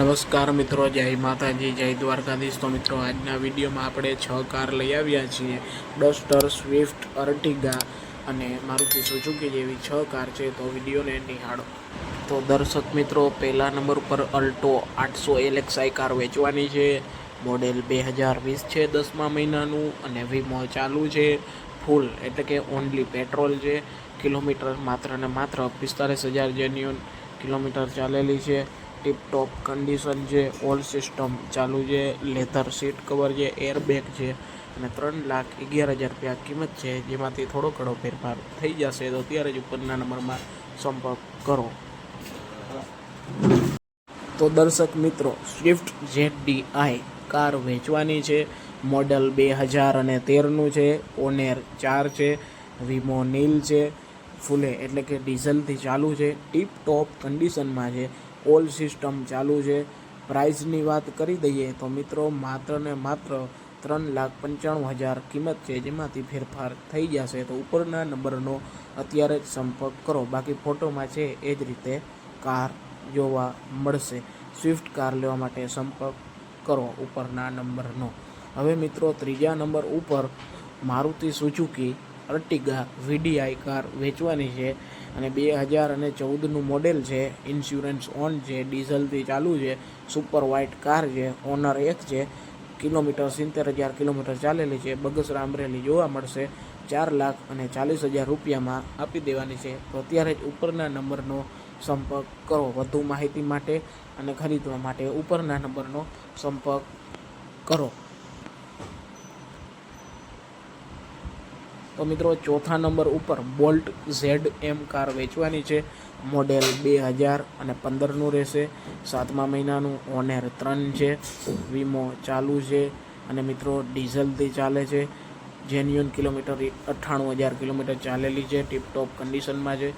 નમસ્કાર મિત્રો, જય માતાજી, જય દ્વારકાધીશ। તો મિત્રો, આજના વિડીયોમાં આપણે 6 કાર લઈ આવ્યા છીએ। ડસ્ટર, સ્વિફ્ટ, અર્ટિગા અને મારુતિ સુઝુકી જેવી 6 કાર છે। તો વિડીયોને નિહાળો। તો દર્શક મિત્રો, પહેલા નંબર પર અલ્ટો 800 LXI કાર વેચવાની છે। મોડેલ 2020 છે, 10મા મહિનાનું અને વીમો ચાલુ છે। ફૂલ એટલે કે ઓનલી પેટ્રોલ છે। કિલોમીટર માત્ર ને માત્ર 45,000 જેન્યુઅન કિલોમીટર ચાલેલી છે। ટીપ ટોપ કન્ડિશન છે। ઓલ સિસ્ટમ ચાલુ છે। લેધર સીટ કવર છે। એરબેગ છે અને 3,11,000 રૂપિયા કિંમત છે, જેમાંથી થોડો ઘણો ફેરફાર થઈ જશે। તો ત્યારે જ ઉપરના નંબરમાં સંપર્ક કરો। તો દર્શક મિત્રો, સ્વિફ્ટ ZDI કાર વેચવાની છે। મોડલ 2013નું છે। ઓનેર 4 છે। વીમો નીલ છે। ફૂલે એટલે કે ડીઝલથી ચાલુ છે। ટીપ ટોપ કન્ડિશનમાં છે। ઓલ સિસ્ટમ ચાલુ છે। પ્રાઇસની વાત કરી દઈએ તો મિત્રો, માત્ર ને માત્ર 3,95,000 કિંમત છે, જેમાંથી ફેરફાર થઈ જશે। તો ઉપરના નંબરનો અત્યારે જ સંપર્ક કરો। બાકી ફોટોમાં છે એ જ રીતે કાર જોવા મળશે। સ્વિફ્ટ કાર લેવા માટે સંપર્ક કરો ઉપરના નંબરનો। હવે મિત્રો, ત્રીજા નંબર ઉપર Maruti Suzuki Ertiga VDI car વેચવાની છે અને 2014નું મોડેલ છે। ઇન્સ્યોરન્સ ઓન છે। ડીઝલથી ચાલુ છે। સુપર વ્હાઇટ કાર છે। ઓનર 1 છે। કિલોમીટર 70,000 કિલોમીટર ચાલેલી છે। બગસરા અમરેલી જોવા મળશે। 4,40,000 રૂપિયામાં આપી દેવાની છે। તો અત્યારે જ ઉપરના નંબરનો સંપર્ક કરો વધુ માહિતી માટે અને ખરીદવા માટે ઉપરના નંબરનો સંપર્ક કરો। તો મિત્રો, ચોથા નંબર ઉપર બોલ્ટ ZM કાર વેચવાની છે। મોડેલ 2015નું રહેશે। 7મા મહિનાનું। ઓનેર 3 છે। વીમો ચાલુ છે અને મિત્રો ડીઝલથી ચાલે છે। જેન્યુઅન કિલોમીટર 98,000 કિલોમીટર ચાલેલી છે। ટીપટોપ કન્ડિશનમાં છે।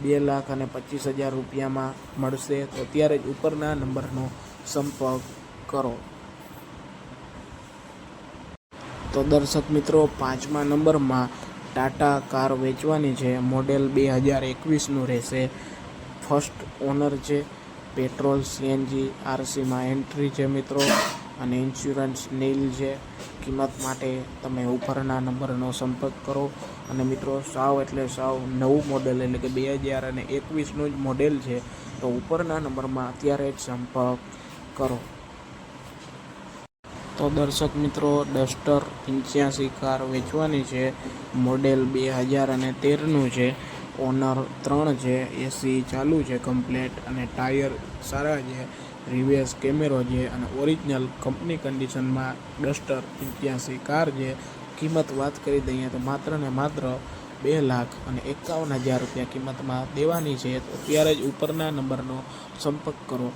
2,25,000 રૂપિયામાં મળશે। તો ત્યારે જ ઉપરના નંબરનો સંપર્ક કરો। તો દર્શક મિત્રો, 5મા નંબરમાં ટાટા કાર વેચવાની છે। મોડેલ 2021નું રહેશે। ફર્સ્ટ ઓનર છે। પેટ્રોલ CNG RCમાં એન્ટ્રી છે મિત્રો, અને ઇન્સ્યોરન્સ નીલ છે। કિંમત માટે તમે ઉપરના નંબરનો સંપર્ક કરો। અને મિત્રો, સાવ એટલે સાવ નવું મોડેલ એટલે કે 2021નું જ મોડેલ છે। તો ઉપરના નંબરમાં અત્યારે જ સંપર્ક કરો। તો દર્શક મિત્રો, ડસ્ટર 85 કાર વેચવાની છે। મોડેલ 2013નું છે। ઓનર 3 છે। AC ચાલુ છે કમ્પ્લેટ અને ટાયર સારા છે। રિવેસ કેમેરો છે અને ઓરિજિનલ કંપની કન્ડિશનમાં ડસ્ટર 85 કાર છે। કિંમત વાત કરી દઈએ તો માત્ર ને માત્ર 2,51,000 રૂપિયા કિંમતમાં દેવાની છે। તો ત્યારે જ ઉપરના નંબરનો સંપર્ક કરો।